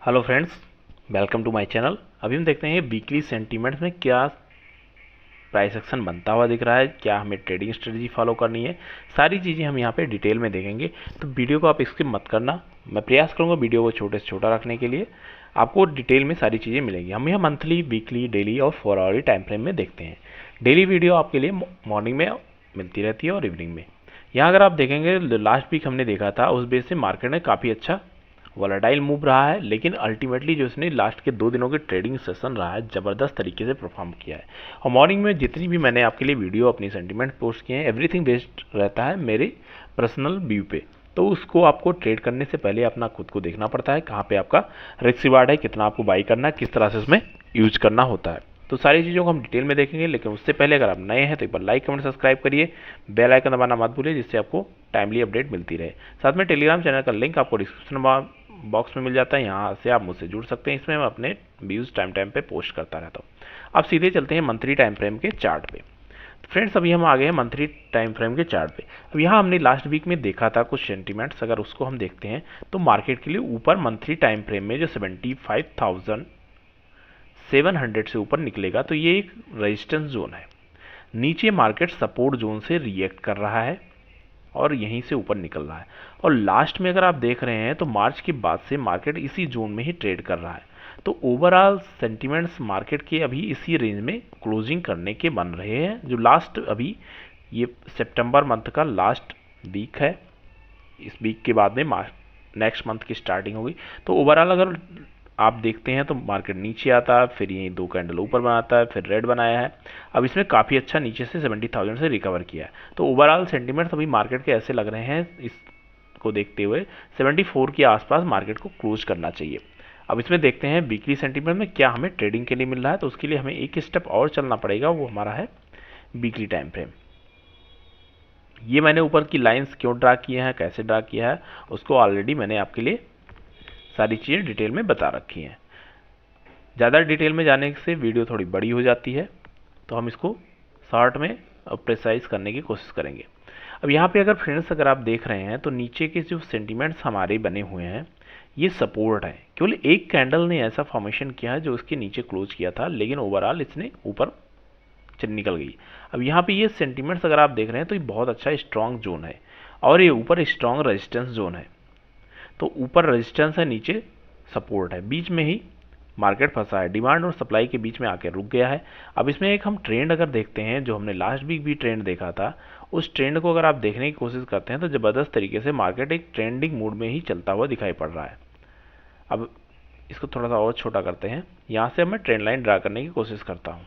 Hello friends, welcome to my channel. अभी हम देखते हैं वीकली सेंटीमेंट्स में क्या प्राइस एक्शन बनता हुआ दिख रहा है, क्या हमें ट्रेडिंग स्ट्रेटजी फॉलो करनी है। सारी चीज़ें हम यहाँ पे डिटेल में देखेंगे, तो वीडियो को आप स्किप मत करना। मैं प्रयास करूँगा वीडियो को छोटे से छोटा रखने के लिए। आपको डिटेल में सारी चीज़ें मिलेंगी। हम यहाँ मंथली, वीकली, डेली और 4 आवर टाइम फ्रेम में देखते हैं। डेली वीडियो आपके लिए मॉर्निंग में मिलती रहती है और इवनिंग में। यहाँ अगर आप देखेंगे, लास्ट वीक हमने देखा था, उस बेस से मार्केट ने काफ़ी अच्छा वॉलेटाइल मूव रहा है, लेकिन अल्टीमेटली जो इसने लास्ट के 2 दिनों के ट्रेडिंग सेशन रहा है, ज़बरदस्त तरीके से परफॉर्म किया है। और मॉर्निंग में जितनी भी मैंने आपके लिए वीडियो अपनी सेंटीमेंट पोस्ट किए हैं, एवरीथिंग बेस्ड रहता है मेरे पर्सनल व्यू पे। तो उसको आपको ट्रेड करने से पहले अपना खुद को देखना पड़ता है, कहाँ पे आपका रिस्क रिवार्ड है, कितना आपको बाई करना है, किस तरह से उसमें यूज करना होता है। तो सारी चीज़ों को हम डिटेल में देखेंगे, लेकिन उससे पहले अगर आप नए हैं तो एक बार लाइक कमेंट सब्सक्राइब करिए, बेल आइकन दबाना मत भूलिए, जिससे आपको टाइमली अपडेट मिलती रहे। साथ में टेलीग्राम चैनल का लिंक आपको डिस्क्रिप्शन बॉक्स में मिल जाता है, यहाँ से आप मुझसे जुड़ सकते हैं। इसमें मैं अपने व्यूज़ टाइम टाइम पे पोस्ट करता रहता हूँ। अब सीधे चलते हैं मंथली टाइम फ्रेम के चार्ट पे। फ्रेंड्स, अभी हम आ गए हैं मंथली टाइम फ्रेम के चार्ट पे। अब यहाँ हमने लास्ट वीक में देखा था कुछ सेंटीमेंट्स, अगर उसको हम देखते हैं तो मार्केट के लिए ऊपर मंथली टाइम फ्रेम में जो 75,700 से ऊपर निकलेगा तो ये एक रेजिस्टेंस जोन है। नीचे मार्केट सपोर्ट जोन से रिएक्ट कर रहा है और यहीं से ऊपर निकल रहा है। और लास्ट में अगर आप देख रहे हैं तो मार्च के बाद से मार्केट इसी जोन में ही ट्रेड कर रहा है। तो ओवरऑल सेंटीमेंट्स मार्केट के अभी इसी रेंज में क्लोजिंग करने के बन रहे हैं। जो लास्ट अभी ये सितंबर मंथ का लास्ट वीक है, इस वीक के बाद में नेक्स्ट मंथ की स्टार्टिंग होगी। तो ओवरऑल अगर आप देखते हैं तो मार्केट नीचे आता है, फिर ये 2 कैंडल ऊपर बनाता है, फिर रेड बनाया है। अब इसमें काफ़ी अच्छा नीचे से 70,000 से रिकवर किया है। तो ओवरऑल सेंटीमेंट्स अभी मार्केट के ऐसे लग रहे हैं, इसको देखते हुए 74 के आसपास मार्केट को क्लोज करना चाहिए। अब इसमें देखते हैं वीकली सेंटीमेंट में क्या हमें ट्रेडिंग के लिए मिल रहा है। तो उसके लिए हमें एक स्टेप और चलना पड़ेगा, वो हमारा है वीकली टाइम फ्रेम। ये मैंने ऊपर की लाइंस क्यों ड्रा किए हैं, कैसे ड्रा किया है, उसको ऑलरेडी मैंने आपके लिए सारी चीज़ें डिटेल में बता रखी हैं। ज़्यादा डिटेल में जाने से वीडियो थोड़ी बड़ी हो जाती है, तो हम इसको शॉर्ट में प्रिसाइज करने की कोशिश करेंगे। अब यहाँ पे अगर फ्रेंड्स अगर आप देख रहे हैं तो नीचे के जो सेंटीमेंट्स हमारे बने हुए हैं ये सपोर्ट है। केवल एक कैंडल ने ऐसा फॉर्मेशन किया है जो इसके नीचे क्लोज किया था, लेकिन ओवरऑल इसने ऊपर निकल गई। अब यहाँ पे ये सेंटीमेंट्स अगर आप देख रहे हैं तो ये बहुत अच्छा स्ट्रॉन्ग जोन है और ये ऊपर स्ट्रॉन्ग रेजिस्टेंस जोन है। तो ऊपर रेजिस्टेंस है, नीचे सपोर्ट है, बीच में ही मार्केट फंसा है, डिमांड और सप्लाई के बीच में आकर रुक गया है। अब इसमें एक हम ट्रेंड अगर देखते हैं, जो हमने लास्ट वीक भी ट्रेंड देखा था, उस ट्रेंड को अगर आप देखने की कोशिश करते हैं तो ज़बरदस्त तरीके से मार्केट एक ट्रेंडिंग मूड में ही चलता हुआ दिखाई पड़ रहा है। अब इसको थोड़ा सा और छोटा करते हैं, यहाँ से मैं ट्रेंड लाइन ड्रा करने की कोशिश करता हूँ।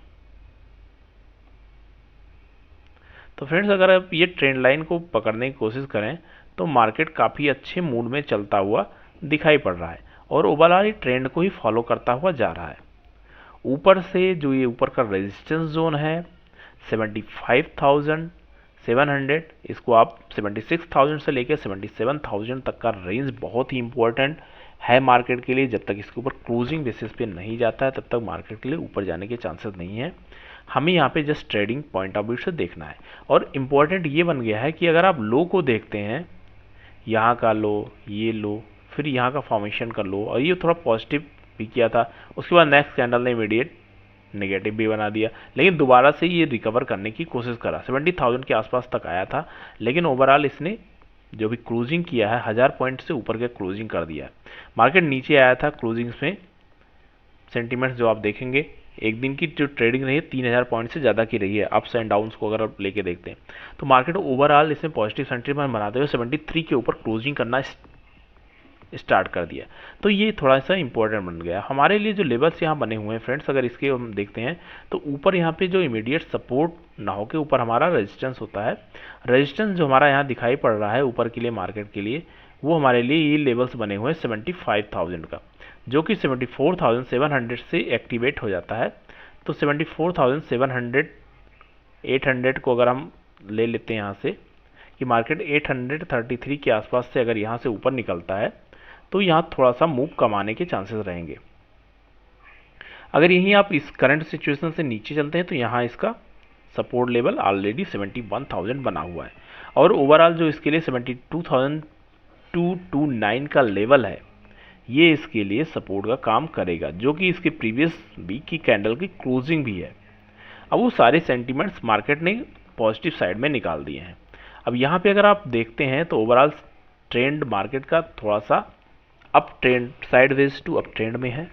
तो फ्रेंड्स, अगर आप ये ट्रेंड लाइन को पकड़ने की कोशिश करें तो मार्केट काफ़ी अच्छे मूड में चलता हुआ दिखाई पड़ रहा है और ओवरऑल ट्रेंड को ही फॉलो करता हुआ जा रहा है। ऊपर से जो ये ऊपर का रेजिस्टेंस जोन है 75,700, इसको आप 76,000 से लेकर 77,000 तक का रेंज बहुत ही इंपॉर्टेंट है मार्केट के लिए। जब तक इसके ऊपर क्लोजिंग बेसिस पे नहीं जाता है तब तक मार्केट के लिए ऊपर जाने के चांसेस नहीं है। हमें यहाँ पे just trading point of view से देखना है। और इम्पॉर्टेंट ये बन गया है कि अगर आप लो को देखते हैं, यहाँ का लो, ये लो, फिर यहाँ का फॉर्मेशन का लो, और ये थोड़ा पॉजिटिव भी किया था, उसके बाद नेक्स्ट कैंडल ने इमीडिएट नेगेटिव भी बना दिया, लेकिन दोबारा से ये रिकवर करने की कोशिश करा, 70,000 के आसपास तक आया था, लेकिन ओवरऑल इसने जो भी क्लोजिंग किया है 1000 पॉइंट से ऊपर के क्लोजिंग कर दिया है। मार्केट नीचे आया था, क्लोजिंग्स में सेंटीमेंट्स जो आप देखेंगे, एक दिन की जो ट्रेडिंग रही है 3000 पॉइंट से ज़्यादा की रही है। अप्स एंड डाउन्स को अगर आप लेके देखते हैं तो मार्केट ओवरऑल इसमें पॉजिटिव सेंटीमेंट बनाते हुए 73 के ऊपर क्लोजिंग करना स्टार्ट कर दिया। तो ये थोड़ा सा इंपॉर्टेंट बन गया हमारे लिए। जो लेवल्स यहाँ बने हुए हैं फ्रेंड्स, अगर इसके हम देखते हैं तो ऊपर यहाँ पे जो इमीडिएट सपोर्ट ना हो के ऊपर हमारा रेजिस्टेंस होता है। रेजिस्टेंस जो हमारा यहाँ दिखाई पड़ रहा है ऊपर के लिए मार्केट के लिए, वो हमारे लिए ये लेवल्स बने हुए हैं 75,000 का, जो कि 74,700 से एक्टिवेट हो जाता है। तो 74,700 800 को अगर हम ले लेते हैं यहाँ से कि मार्केट 833 के आसपास से अगर यहाँ से ऊपर निकलता है तो यहाँ थोड़ा सा मूव कमाने के चांसेस रहेंगे। अगर यहीं आप इस करंट सिचुएशन से नीचे चलते हैं तो यहाँ इसका सपोर्ट लेवल ऑलरेडी 71,000 बना हुआ है और ओवरऑल जो इसके लिए 72,229 का लेवल है, ये इसके लिए सपोर्ट का काम करेगा, जो कि इसके प्रीवियस वीक की कैंडल की क्लोजिंग भी है। अब वो सारे सेंटीमेंट्स मार्केट ने पॉजिटिव साइड में निकाल दिए हैं। अब यहाँ पे अगर आप देखते हैं तो ओवरऑल ट्रेंड मार्केट का थोड़ा सा up trend, sideways to up trend में है,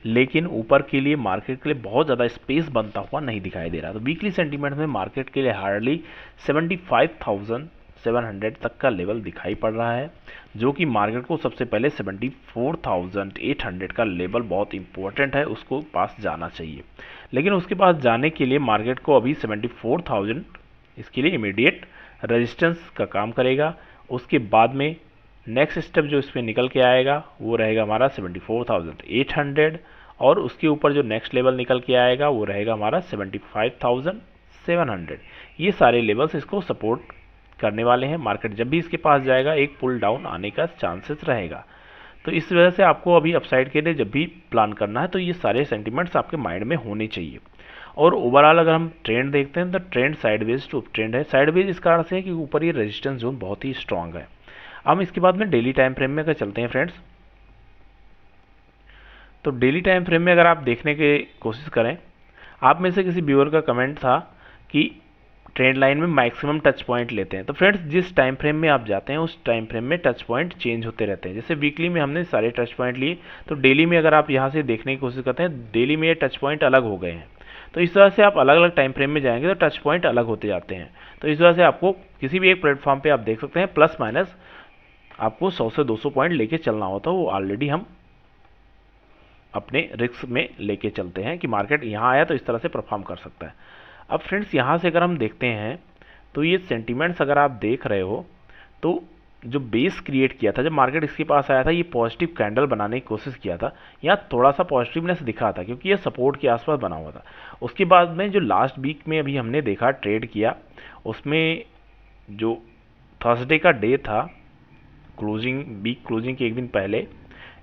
लेकिन ऊपर के लिए मार्केट के लिए बहुत ज़्यादा स्पेस बनता हुआ नहीं दिखाई दे रहा। तो वीकली सेंटीमेंट में मार्केट के लिए हार्डली 75,700 तक का लेवल दिखाई पड़ रहा है, जो कि मार्केट को सबसे पहले 74,800 का लेवल बहुत इंपॉर्टेंट है, उसको पास जाना चाहिए। लेकिन उसके पास जाने के लिए मार्केट को अभी 74,000 इसके लिए इमीडिएट रेजिस्टेंस का काम करेगा। उसके बाद में नेक्स्ट स्टेप जो इसमें निकल के आएगा वो रहेगा हमारा 74,800, और उसके ऊपर जो नेक्स्ट लेवल निकल के आएगा वो रहेगा हमारा 75,700। ये सारे लेवल्स इसको सपोर्ट करने वाले हैं। मार्केट जब भी इसके पास जाएगा एक पुल डाउन आने का चांसेस रहेगा। तो इस वजह से आपको अभी अपसाइड के लिए जब भी प्लान करना है तो ये सारे सेंटिमेंट्स आपके माइंड में होने चाहिए। और ओवरऑल अगर हम ट्रेंड देखते हैं तो ट्रेंड साइडवेज टू ट्रेंड है। साइडवेज इस कारण से है कि ऊपर ये रेजिस्टेंस जोन बहुत ही स्ट्रांग है। हम इसके बाद में डेली टाइम फ्रेम में अगर चलते हैं फ्रेंड्स, तो डेली टाइम फ्रेम में अगर आप देखने की कोशिश करें, आप में से किसी व्यूअर का कमेंट था कि ट्रेंड लाइन में मैक्सिमम टच पॉइंट लेते हैं। तो फ्रेंड्स जिस टाइम फ्रेम में आप जाते हैं उस टाइम फ्रेम में टच पॉइंट चेंज होते रहते हैं। जैसे वीकली में हमने सारे टच पॉइंट लिए, तो डेली में अगर आप यहाँ से देखने की कोशिश करते हैं, डेली में ये टच पॉइंट अलग हो गए हैं। तो इस तरह से आप अलग अलग टाइम फ्रेम में जाएंगे तो टच पॉइंट अलग होते जाते हैं। तो इस वजह से आपको किसी भी एक प्लेटफॉर्म पे आप देख सकते हैं प्लस माइनस आपको 100 से 200 पॉइंट लेके चलना होता है। वो ऑलरेडी हम अपने रिस्क में लेके चलते हैं कि मार्केट यहाँ आया तो इस तरह से परफॉर्म कर सकता है। अब फ्रेंड्स यहाँ से अगर हम देखते हैं तो ये सेंटीमेंट्स अगर आप देख रहे हो तो जो बेस क्रिएट किया था जब मार्केट इसके पास आया था, ये पॉजिटिव कैंडल बनाने की कोशिश किया था। यहाँ थोड़ा सा पॉजिटिवनेस दिखा था क्योंकि ये सपोर्ट के आसपास बना हुआ था। उसके बाद में जो लास्ट वीक में अभी हमने देखा ट्रेड किया, उसमें जो थर्सडे का डे था, क्लोजिंग वीक क्लोजिंग के एक दिन पहले,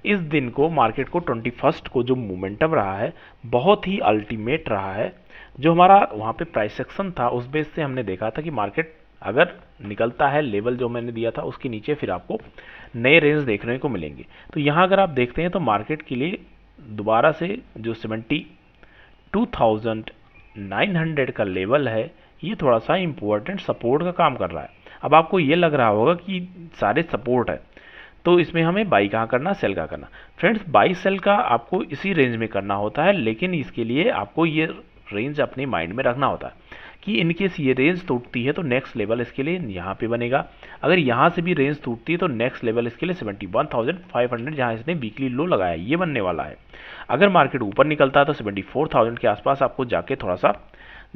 इस दिन को मार्केट को 21 को जो मोमेंटम रहा है बहुत ही अल्टीमेट रहा है। जो हमारा वहाँ पे प्राइस सेक्शन था उस बेस से हमने देखा था कि मार्केट अगर निकलता है लेवल जो मैंने दिया था उसके नीचे, फिर आपको नए रेंज देखने को मिलेंगे। तो यहाँ अगर आप देखते हैं तो मार्केट के लिए दोबारा से जो 72,900 का लेवल है ये थोड़ा सा इम्पोर्टेंट सपोर्ट का काम कर रहा है। अब आपको ये लग रहा होगा कि सारे सपोर्ट है तो इसमें हमें बाई कहाँ करना, सेल कहाँ करना। फ्रेंड्स बाई सेल का आपको इसी रेंज में करना होता है, लेकिन इसके लिए आपको ये रेंज अपने माइंड में रखना होता है कि इनकेस ये रेंज टूटती है तो नेक्स्ट लेवल इसके लिए यहाँ पे बनेगा। अगर यहाँ से भी रेंज टूटती है तो नेक्स्ट लेवल इसके लिए 71,500 जहाँ इसने वीकली लो लगाया ये बनने वाला है। अगर मार्केट ऊपर निकलता है तो 74,000 के आसपास आपको जाके थोड़ा सा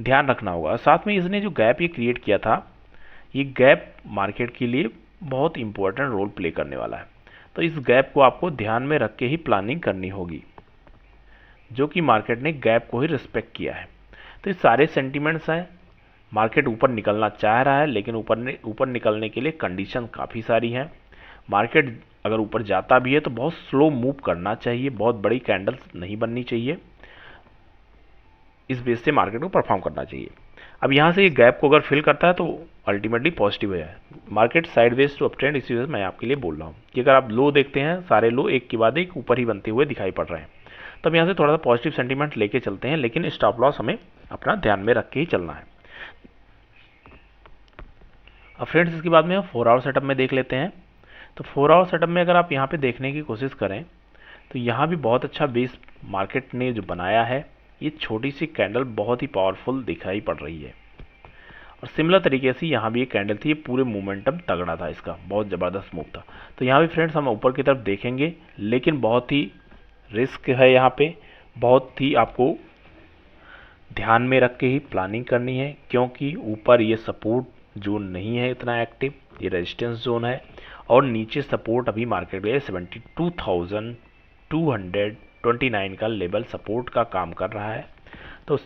ध्यान रखना होगा। साथ में इसने जो गैप ये क्रिएट किया था, ये गैप मार्केट के लिए बहुत इंपॉर्टेंट रोल प्ले करने वाला है। तो इस गैप को आपको ध्यान में रख के ही प्लानिंग करनी होगी, जो कि मार्केट ने गैप को ही रिस्पेक्ट किया है। तो ये सारे सेंटीमेंट्स हैं। मार्केट ऊपर निकलना चाह रहा है, लेकिन ऊपर निकलने के लिए कंडीशन काफ़ी सारी हैं। मार्केट अगर ऊपर जाता भी है तो बहुत स्लो मूव करना चाहिए, बहुत बड़ी कैंडल्स नहीं बननी चाहिए। इस बेस से मार्केट को परफॉर्म करना चाहिए। अब यहाँ से ये गैप को अगर फिल करता है तो अल्टीमेटली पॉजिटिव है। मार्केट साइडवेज टू अपट्रेंड, इसी वजह से मैं आपके लिए बोल रहा हूँ कि अगर आप लो देखते हैं सारे लो एक के बाद एक ऊपर ही बनते हुए दिखाई पड़ रहे हैं। तो अब यहाँ से थोड़ा सा पॉजिटिव सेंटीमेंट लेके चलते हैं, लेकिन स्टॉप लॉस हमें अपना ध्यान में रख के ही चलना है। अब फ्रेंड्स इसके बाद में हम 4 आवर सेटअप में देख लेते हैं। तो 4 आवर सेटअप में अगर आप यहाँ पे देखने की कोशिश करें तो यहाँ भी बहुत अच्छा बेस मार्केट ने जो बनाया है। ये छोटी सी कैंडल बहुत ही पावरफुल दिखाई पड़ रही है, और सिमिलर तरीके से यहाँ भी एक कैंडल थी। ये पूरे मोमेंटम तगड़ा था, इसका बहुत ज़बरदस्त मूव था। तो यहाँ भी फ्रेंड्स हम ऊपर की तरफ देखेंगे, लेकिन बहुत ही रिस्क है यहाँ पे, बहुत ही आपको ध्यान में रख के ही प्लानिंग करनी है, क्योंकि ऊपर ये सपोर्ट जोन नहीं है इतना एक्टिव, ये रेजिस्टेंस जोन है। और नीचे सपोर्ट अभी मार्केट में 72,229 का लेवल सपोर्ट का काम कर रहा है। तो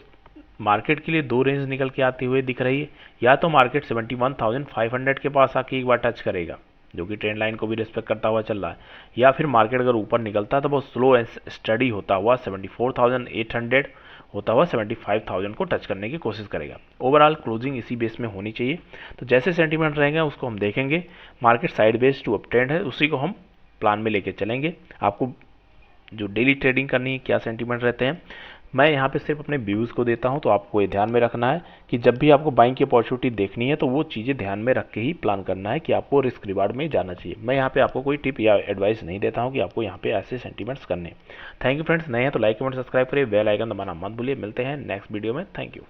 मार्केट के लिए दो रेंज निकल के आते हुए दिख रही है। या तो मार्केट 71,500 के पास आके एक बार टच करेगा, जो कि ट्रेंड लाइन को भी रिस्पेक्ट करता हुआ चल रहा है, या फिर मार्केट अगर ऊपर निकलता है तो बहुत स्लो एंड स्टडी होता हुआ 74,800 होता हुआ 75,000 को टच करने की कोशिश करेगा। ओवरऑल क्लोजिंग इसी बेस में होनी चाहिए। तो जैसे सेंटीमेंट रहेंगे उसको हम देखेंगे। Market side base to up trend है, उसी को हम प्लान में लेके चलेंगे। आपको जो डेली ट्रेडिंग करनी है, क्या सेंटीमेंट रहते हैं, मैं यहाँ पे सिर्फ अपने व्यूज़ को देता हूँ। तो आपको ये ध्यान में रखना है कि जब भी आपको बाइंग की अपॉर्चुनिटी देखनी है तो वो चीज़ें ध्यान में रख के ही प्लान करना है कि आपको रिस्क रिवार्ड में जाना चाहिए। मैं यहाँ पे आपको कोई टिप या एडवाइस नहीं देता हूँ कि आपको यहाँ पे ऐसे सेंटीमेंट्स करने। थैंक यू फ्रेंड्स, नए हैं तो लाइक कमेंट सब्सक्राइब करिए, बेल आइकन दबाना मत भूलिए। मिलते हैं नेक्स्ट वीडियो में। Thank you.